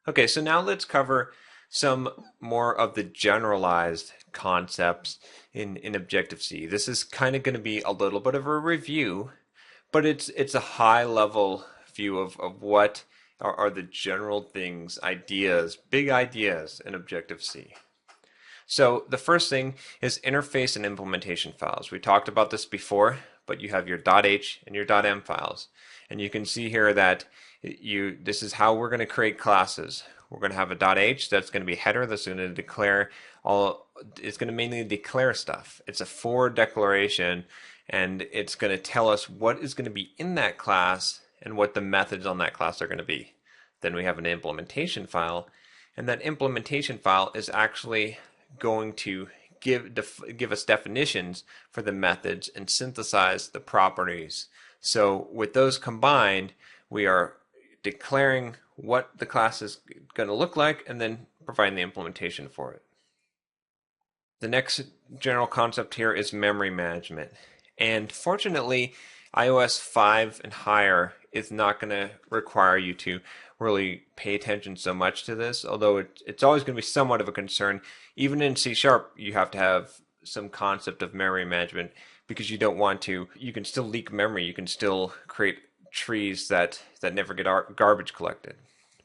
Okay, so now let's cover some more of the generalized concepts in Objective-C. This is kind of going to be a little bit of a review, but it's a high level view of what are the general things, ideas, big ideas in Objective-C. So the first thing is interface and implementation files. We talked about this before, but you have your .h and your .m files. And you can see here that this is how we're going to create classes. We're going to have a .h that's going to be header that's going to declare it's going to mainly declare stuff. It's a for declaration, and it's going to tell us what is going to be in that class and what the methods on that class are going to be. Then we have an implementation file, and that implementation file is actually going to give us definitions for the methods and synthesize the properties. So with those combined, we are declaring what the class is going to look like and then providing the implementation for it. The next general concept here is memory management. And fortunately, iOS 5 and higher is not going to require you to really pay attention so much to this, although it's always going to be somewhat of a concern. Even in C#, you have to have some concept of memory management because you don't want to. You can still leak memory. You can still create trees that never get garbage collected.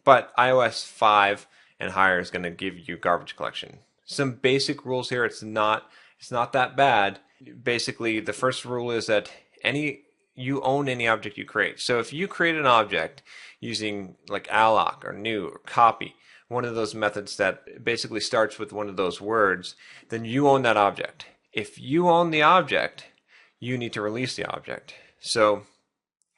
But iOS 5 and higher is going to give you garbage collection. Some basic rules here. It's not that bad. Basically, the first rule is that you own any object you create. So if you create an object using like alloc or new or copy, one of those methods that basically starts with one of those words, then you own that object. If you own the object, you need to release the object. So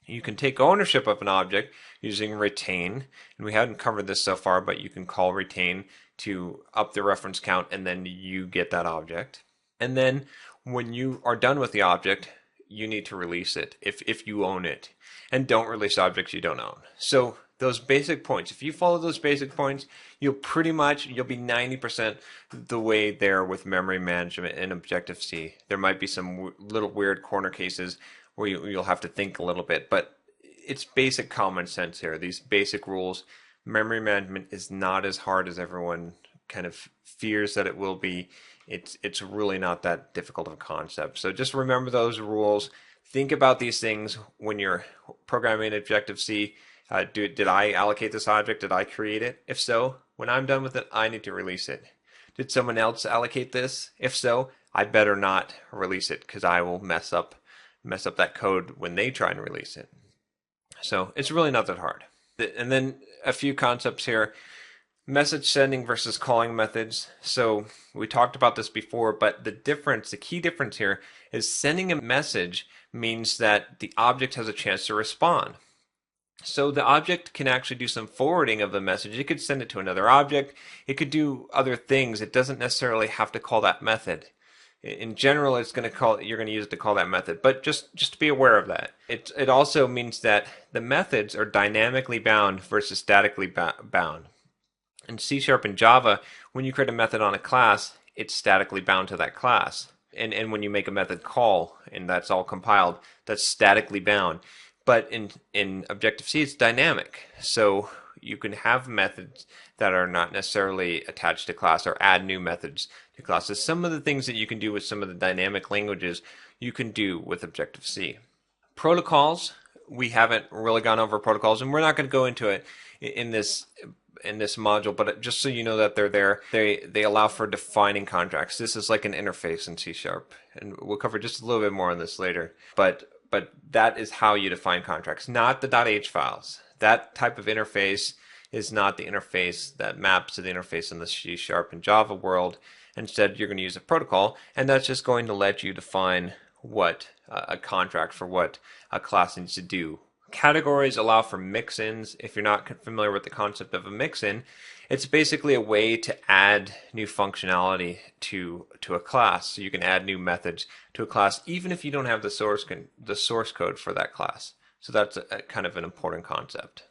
you can take ownership of an object using retain, and we haven't covered this so far, but you can call retain to up the reference count, and then you get that object. And then when you are done with the object, you need to release it if you own it. And don't release objects you don't own. So those basic points, if you follow those basic points, you'll be 90% the way there with memory management in Objective-C. There might be some little weird corner cases where you'll have to think a little bit, but it's basic common sense here. These basic rules. Memory management is not as hard as everyone kind of fears that it will be. It's really not that difficult of a concept. So just remember those rules. Think about these things when you're programming Objective-C. Did I allocate this object? Did I create it? If so, when I'm done with it, I need to release it. Did someone else allocate this? If so, I better not release it because I will mess up that code when they try and release it. So it's really not that hard. And then a few concepts here. Message sending versus calling methods. So we talked about this before, but the key difference here is sending a message means that the object has a chance to respond. So the object can actually do some forwarding of the message. It could send it to another object. It could do other things. It doesn't necessarily have to call that method. In general, you're going to use it to call that method, but just to be aware of that. It also means that the methods are dynamically bound versus statically bound. In C# and Java, when you create a method on a class, it's statically bound to that class. And when you make a method call, and that's all compiled, that's statically bound. But in Objective-C, it's dynamic. So you can have methods that are not necessarily attached to class or add new methods to classes. Some of the things that you can do with some of the dynamic languages, you can do with Objective-C. Protocols, we haven't really gone over protocols, and we're not going to go into it in this module, but just so you know that they're there, they allow for defining contracts. This is like an interface in C#, and we'll cover just a little bit more on this later. But that is how you define contracts, not the .h files. That type of interface is not the interface that maps to the interface in the C# and Java world. Instead, you're going to use a protocol, and that's just going to let you define what a contract for what a class needs to do. Categories allow for mix-ins. If you're not familiar with the concept of a mix-in, it's basically a way to add new functionality to a class. So you can add new methods to a class even if you don't have the source code for that class. So that's kind of an important concept.